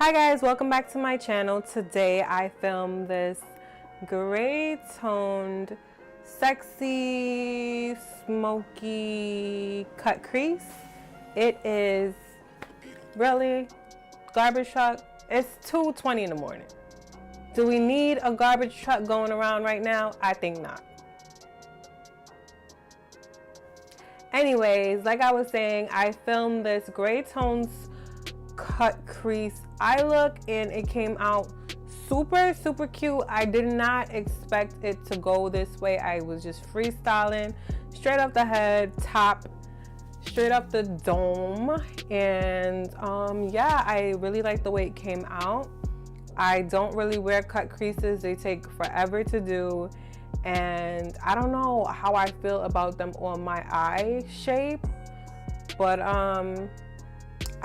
Hi guys, welcome back to my channel. Today I filmed this gray toned, sexy, smoky cut crease. It is really garbage truck. It's 2:20 in the morning. Do we need a garbage truck going around right now? I think not. Anyways, like I was saying, I filmed this gray tones cut crease eye look and it came out super cute. I did not expect it to go this way. I was just freestyling straight up the head, top, straight up the dome, and yeah, I really like the way it came out. I don't really wear cut creases. They take forever to do, and I don't know how I feel about them on my eye shape, but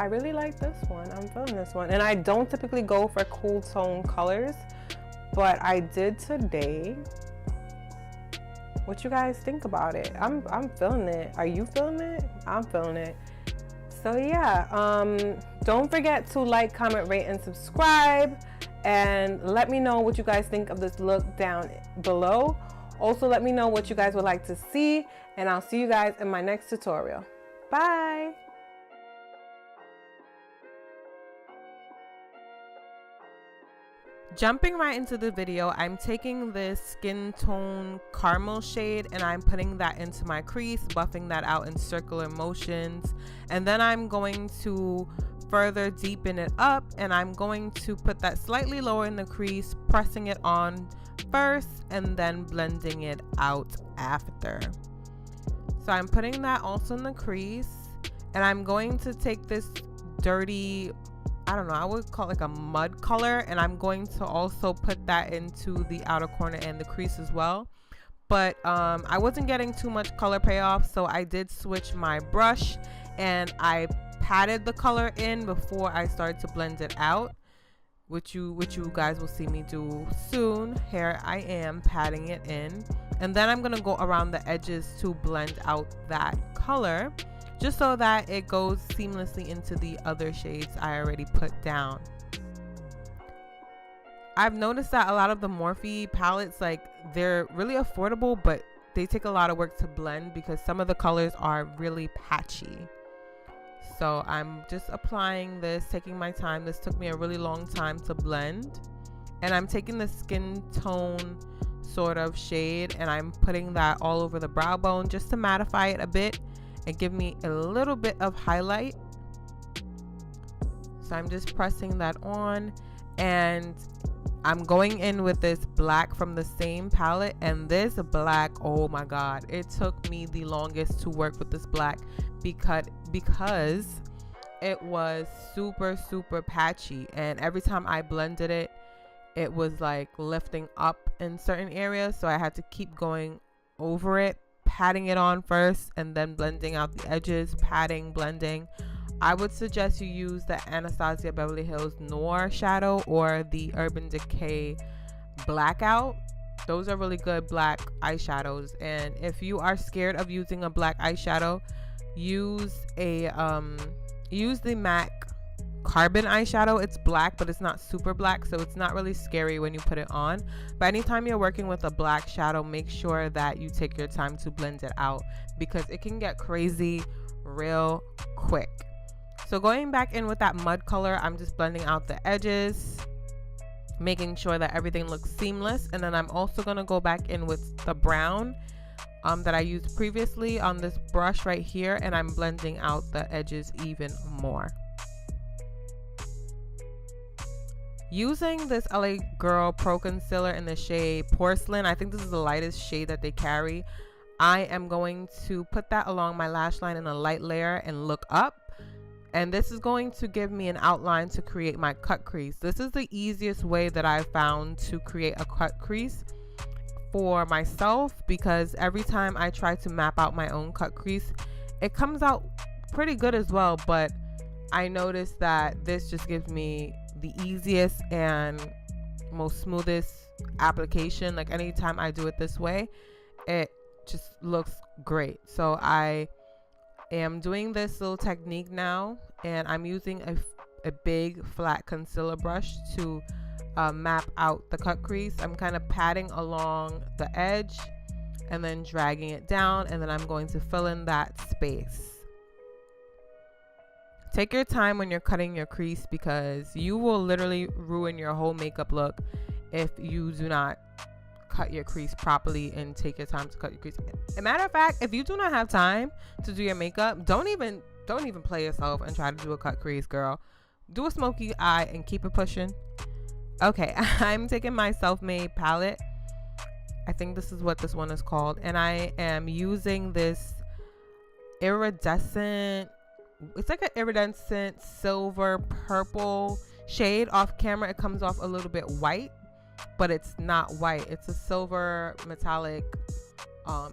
I really like this one. I'm feeling this one. And I don't typically go for cool tone colors, but I did today. What you guys think about it? I'm feeling it. Are you feeling it? I'm feeling it. So yeah, don't forget to like, comment, rate, and subscribe. And let me know what you guys think of this look down below. Also, let me know what you guys would like to see. And I'll see you guys in my next tutorial. Bye. Jumping right into the video, I'm taking this skin tone caramel shade and I'm putting that into my crease, buffing that out in circular motions, and then I'm going to further deepen it up and I'm going to put that slightly lower in the crease, pressing it on first and then blending it out after. So I'm putting that also in the crease, and I'm going to take this dirty, I don't know, I would call it like a mud color, and I'm going to also put that into the outer corner and the crease as well. But I wasn't getting too much color payoff, so I did switch my brush and I patted the color in before I started to blend it out, which you guys will see me do soon. Here I am patting it in, and then I'm gonna go around the edges to blend out that color, just so that it goes seamlessly into the other shades I already put down. I've noticed that a lot of the Morphe palettes, like, they're really affordable, but they take a lot of work to blend because some of the colors are really patchy. So I'm just applying this, taking my time. This took me a really long time to blend. And I'm taking the skin tone sort of shade and I'm putting that all over the brow bone just to mattify it a bit and give me a little bit of highlight. So I'm just pressing that on, and I'm going in with this black from the same palette, and this black, oh my god, it took me the longest to work with this black because it was super patchy, and every time I blended it, it was like lifting up in certain areas, so I had to keep going over it, patting it on first and then blending out the edges, patting, blending. I would suggest you use the Anastasia Beverly Hills Noir shadow or the Urban Decay Blackout. Those are really good black eyeshadows, and if you are scared of using a black eyeshadow, use the MAC Carbon eyeshadow. It's black, but it's not super black, so it's not really scary when you put it on. But anytime you're working with a black shadow, make sure that you take your time to blend it out because it can get crazy real quick. So going back in with that mud color, I'm just blending out the edges, making sure that everything looks seamless, and then I'm also going to go back in with the brown that I used previously on this brush right here, and I'm blending out the edges even more. Using this LA Girl Pro Concealer in the shade Porcelain, I think this is the lightest shade that they carry, I am going to put that along my lash line in a light layer and look up. And this is going to give me an outline to create my cut crease. This is the easiest way that I found to create a cut crease for myself, because every time I try to map out my own cut crease, it comes out pretty good as well, but I noticed that this just gives me the easiest and most smoothest application. Like anytime I do it this way, it just looks great. So I am doing this little technique now, and I'm using a a big flat concealer brush to map out the cut crease. I'm kind of patting along the edge and then dragging it down, and then I'm going to fill in that space. Take your time when you're cutting your crease, because you will literally ruin your whole makeup look if you do not cut your crease properly and take your time to cut your crease. As a matter of fact, if you do not have time to do your makeup, don't even play yourself and try to do a cut crease, girl. Do a smoky eye and keep it pushing. Okay, I'm taking my Self-Made palette. I think this is what this one is called, and I am using this iridescent, it's like an iridescent silver purple shade. Off camera it comes off a little bit white, but it's not white. It's a silver metallic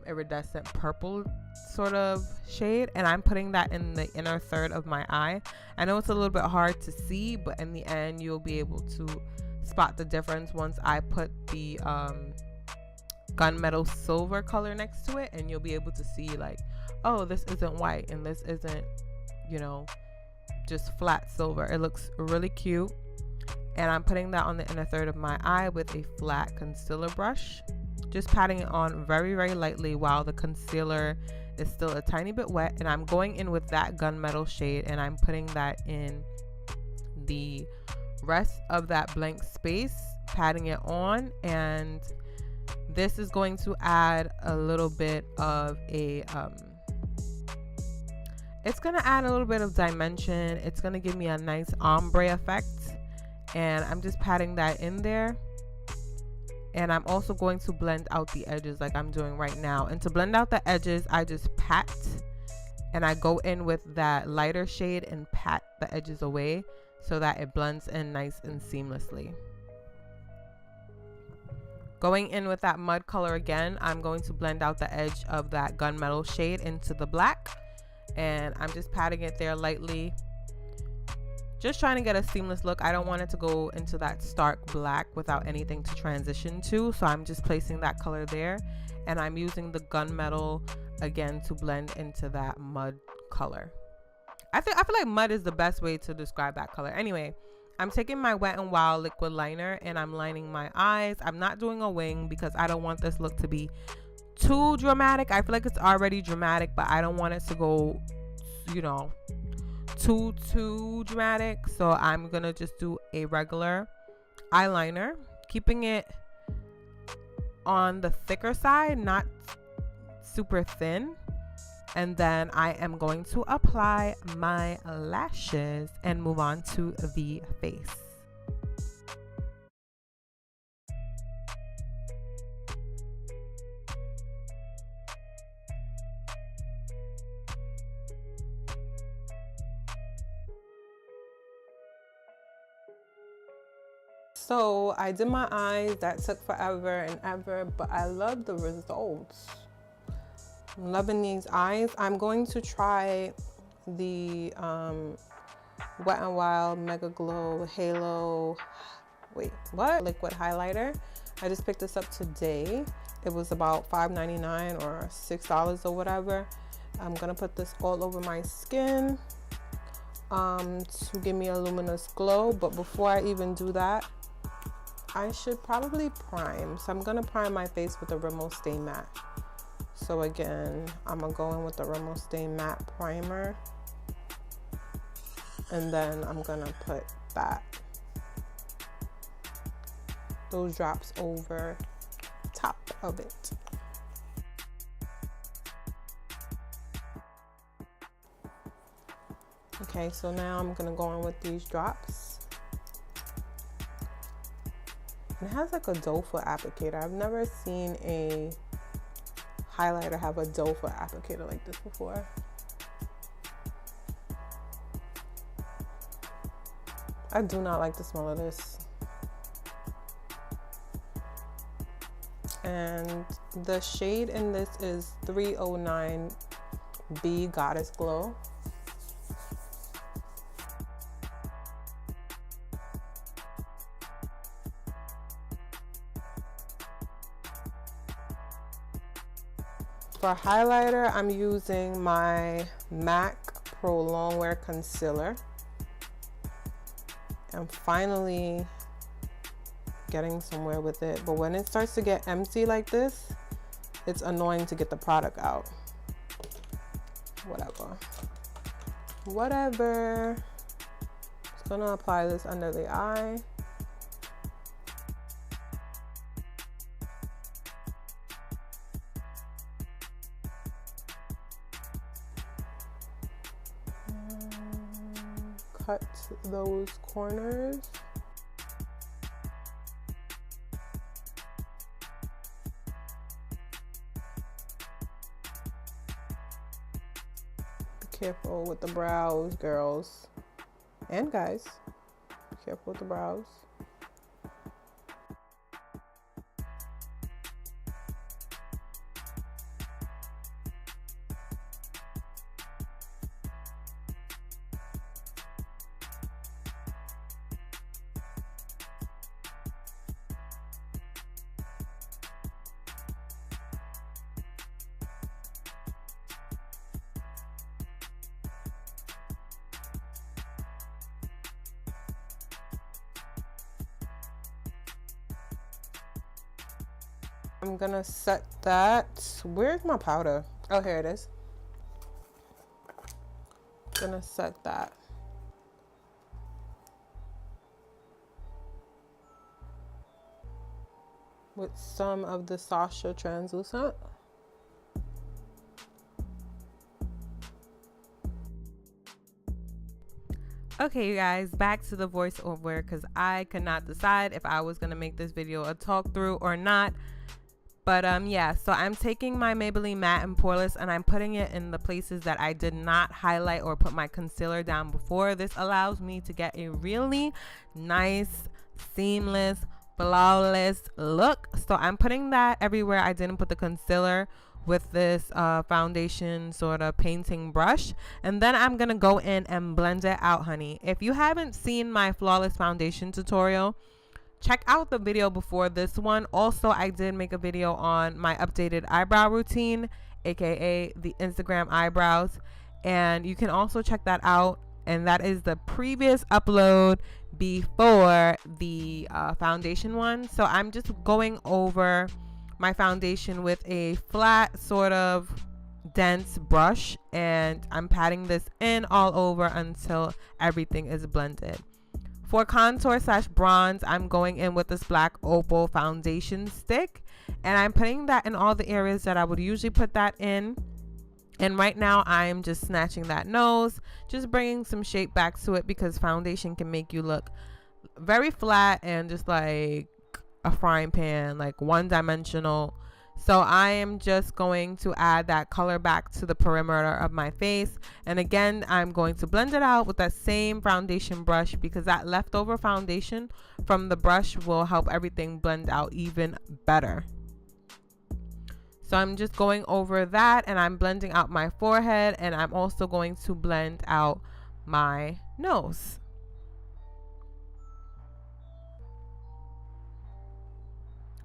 iridescent purple sort of shade, and I'm putting that in the inner third of my eye. I know it's a little bit hard to see, but in the end you'll be able to spot the difference once I put the gunmetal silver color next to it, and you'll be able to see like, oh, this isn't white and this isn't, you know, just flat silver. It looks really cute. And I'm putting that on the inner third of my eye with a flat concealer brush, just patting it on very, very lightly while the concealer is still a tiny bit wet. And I'm going in with that gunmetal shade, and I'm putting that in the rest of that blank space, patting it on. And this is going to add a little bit of a it's gonna add a little bit of dimension. It's gonna give me a nice ombre effect, and I'm just patting that in there. And I'm also going to blend out the edges like I'm doing right now. And to blend out the edges, I just pat, and I go in with that lighter shade and pat the edges away so that it blends in nice and seamlessly. Going in with that mud color again, I'm going to blend out the edge of that gunmetal shade into the black, and I'm just patting it there lightly, just trying to get a seamless look. I don't want it to go into that stark black without anything to transition to, so I'm just placing that color there, and I'm using the gunmetal again to blend into that mud color. I feel like mud is the best way to describe that color. Anyway, I'm taking my Wet n Wild liquid liner and I'm lining my eyes. I'm not doing a wing because I don't want this look to be too dramatic. I feel like it's already dramatic, but I don't want it to go, you know, too dramatic. So I'm gonna just do a regular eyeliner, keeping it on the thicker side, not super thin. And then I am going to apply my lashes and move on to the face. So I did my eyes. That took forever and ever, but I love the results. I'm loving these eyes. I'm going to try the Wet n Wild Mega Glow Halo, liquid highlighter. I just picked this up today. It was about $5.99 or $6 or whatever. I'm gonna put this all over my skin to give me a luminous glow. But before I even do that, I should probably prime. So I'm gonna prime my face with a Rimmel Stay Matte. So again, I'm gonna go in with the Rimmel Stay Matte primer, and then I'm gonna put those drops over top of it. Okay, so now I'm gonna go in with these drops. It has like a doe foot applicator. I've never seen a highlighter have a doe foot applicator like this before. I do not like the smell of this. And the shade in this is 309B Goddess Glow. For highlighter, I'm using my MAC ProLongwear concealer. I'm finally getting somewhere with it, but when it starts to get empty like this, it's annoying to get the product out. Whatever. Just gonna apply this under the eye. Cut those corners. Be careful with the brows, girls and guys. Be careful with the brows. I'm gonna set that. Where's my powder? Oh, here it is. Gonna set that. With some of the Sacha translucent. Okay, you guys, back to the voiceover because I could not decide if I was gonna make this video a talk through or not. But yeah, so I'm taking my Maybelline matte and Poreless and I'm putting it in the places that I did not highlight or put my concealer down before. This allows me to get a really nice, seamless, flawless look. So I'm putting that everywhere I didn't put the concealer with this foundation sort of painting brush. And then I'm gonna go in and blend it out, honey. If you haven't seen my flawless foundation tutorial, check out the video before this one. Also, I did make a video on my updated eyebrow routine, aka the Instagram eyebrows, and you can also check that out. And that is the previous upload before the foundation one. So I'm just going over my foundation with a flat sort of dense brush, and I'm patting this in all over until everything is blended. For contour / bronze, I'm going in with this black opal foundation stick, and I'm putting that in all the areas that I would usually put that in. And right now I'm just snatching that nose, just bringing some shape back to it, because foundation can make you look very flat and just like a frying pan, like one-dimensional. So I am just going to add that color back to the perimeter of my face. And again, I'm going to blend it out with that same foundation brush, because that leftover foundation from the brush will help everything blend out even better. So I'm just going over that, and I'm blending out my forehead, and I'm also going to blend out my nose.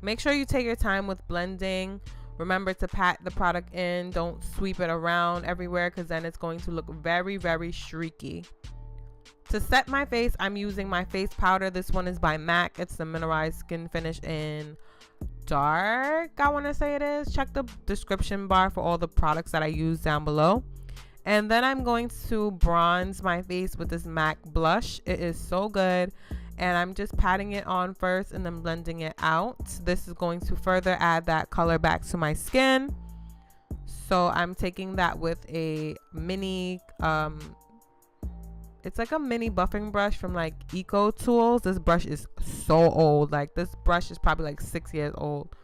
Make sure you take your time with blending. Remember to pat the product in. Don't sweep it around everywhere, because then it's going to look very, very streaky. To set my face, I'm using my face powder. This one is by MAC. It's the Mineralize Skinfinish in dark, I want to say it is. Check the description bar for all the products that I use down below. And then I'm going to bronze my face with this MAC blush. It is so good. And I'm just patting it on first and then blending it out. This is going to further add that color back to my skin. So I'm taking that with a mini, it's like a mini buffing brush from like Eco Tools. This brush is so old. Like, this brush is probably like 6 years old.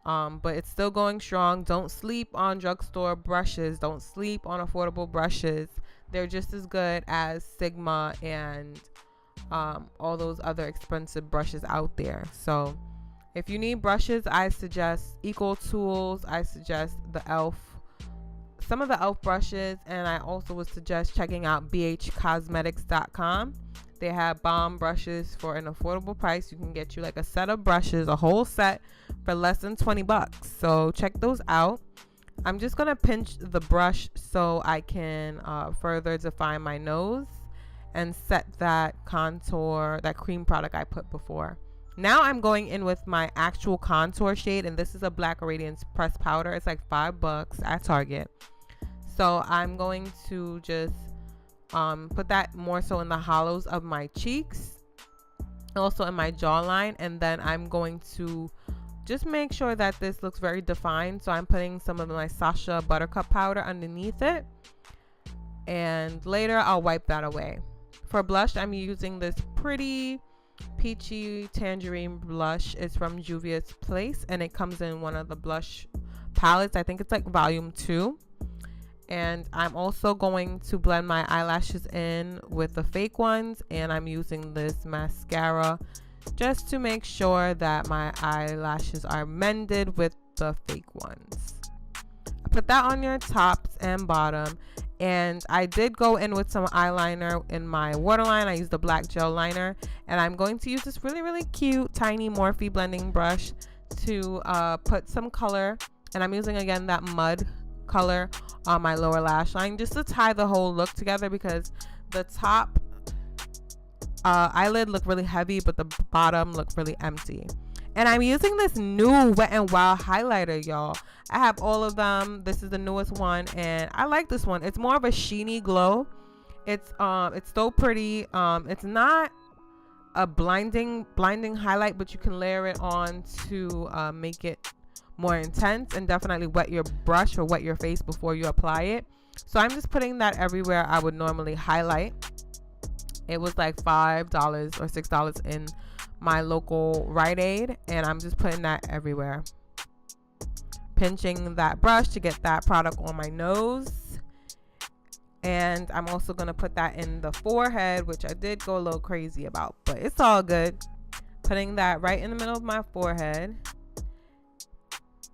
But it's still going strong. Don't sleep on drugstore brushes. Don't sleep on affordable brushes. They're just as good as Sigma and all those other expensive brushes out there. So if you need brushes, I suggest Eco Tools. I suggest the some of the e.l.f. brushes, and I also would suggest checking out bhcosmetics.com. They have bomb brushes for an affordable price. You can get you like a set of brushes, a whole set, for less than 20 bucks. So check those out. I'm just gonna pinch the brush so I can further define my nose. and set that contour, that cream product I put before. Now I'm going in with my actual contour shade, and this is a Black Radiance pressed powder. It's like $5 at Target. So I'm going to just put that more so in the hollows of my cheeks, also in my jawline, and then I'm going to just make sure that this looks very defined. So I'm putting some of my Sacha Buttercup powder underneath it, and later I'll wipe that away. For blush, I'm using this pretty peachy tangerine blush. It's from Juvia's Place, and it comes in one of the blush palettes. I think it's like volume 2. And I'm also going to blend my eyelashes in with the fake ones, and I'm using this mascara just to make sure that my eyelashes are mended with the fake ones. I put that on your tops and bottom, and I did go in with some eyeliner in my waterline. I used the black gel liner, and I'm going to use this really cute tiny Morphe blending brush to put some color, and I'm using again that mud color on my lower lash line just to tie the whole look together, because the top eyelid looked really heavy but the bottom looked really empty. And I'm using this new Wet n Wild highlighter, y'all. I have all of them. This is the newest one, and I like this one. It's more of a sheeny glow. It's so pretty. It's not a blinding highlight, but you can layer it on to make it more intense, and definitely wet your brush or wet your face before you apply it. So I'm just putting that everywhere I would normally highlight. It was like $5 or $6 in my local Rite Aid, and I'm just putting that everywhere, pinching that brush to get that product on my nose. And I'm also going to put that in the forehead, which I did go a little crazy about, but it's all good. Putting that right in the middle of my forehead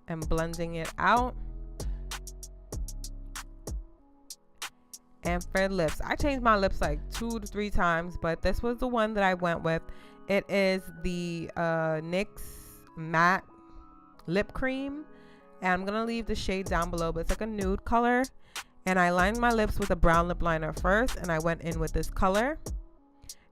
and blending it out. And for lips, I changed my lips like 2 to 3 times, but this was the one that I went with. It is the NYX matte lip cream, and I'm gonna leave the shade down below, but it's like a nude color. And I lined my lips with a brown lip liner first, and I went in with this color,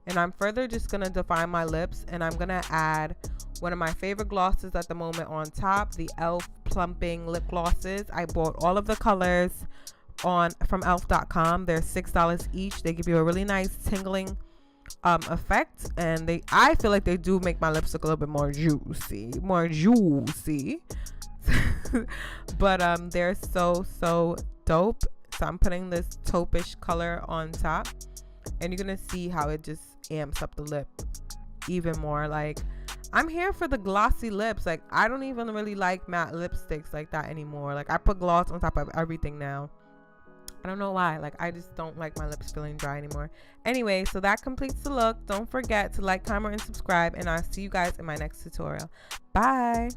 and I'm further just gonna define my lips, and I'm gonna add one of my favorite glosses at the moment on top, the e.l.f. Plumping lip glosses. I bought all of the colors from elf.com. They're $6 each. They give you a really nice tingling effect, and I feel like they do make my lips look a little bit more juicy, but they're so dope. So I'm putting this taupe-ish color on top, and you're gonna see how it just amps up the lip even more. Like, I'm here for the glossy lips. Like, I don't even really like matte lipsticks like that anymore. Like, I put gloss on top of everything now. I don't know why. Like, I just don't like my lips feeling dry anymore. Anyway, so that completes the look. Don't forget to like, comment, and subscribe, and I'll see you guys in my next tutorial. Bye.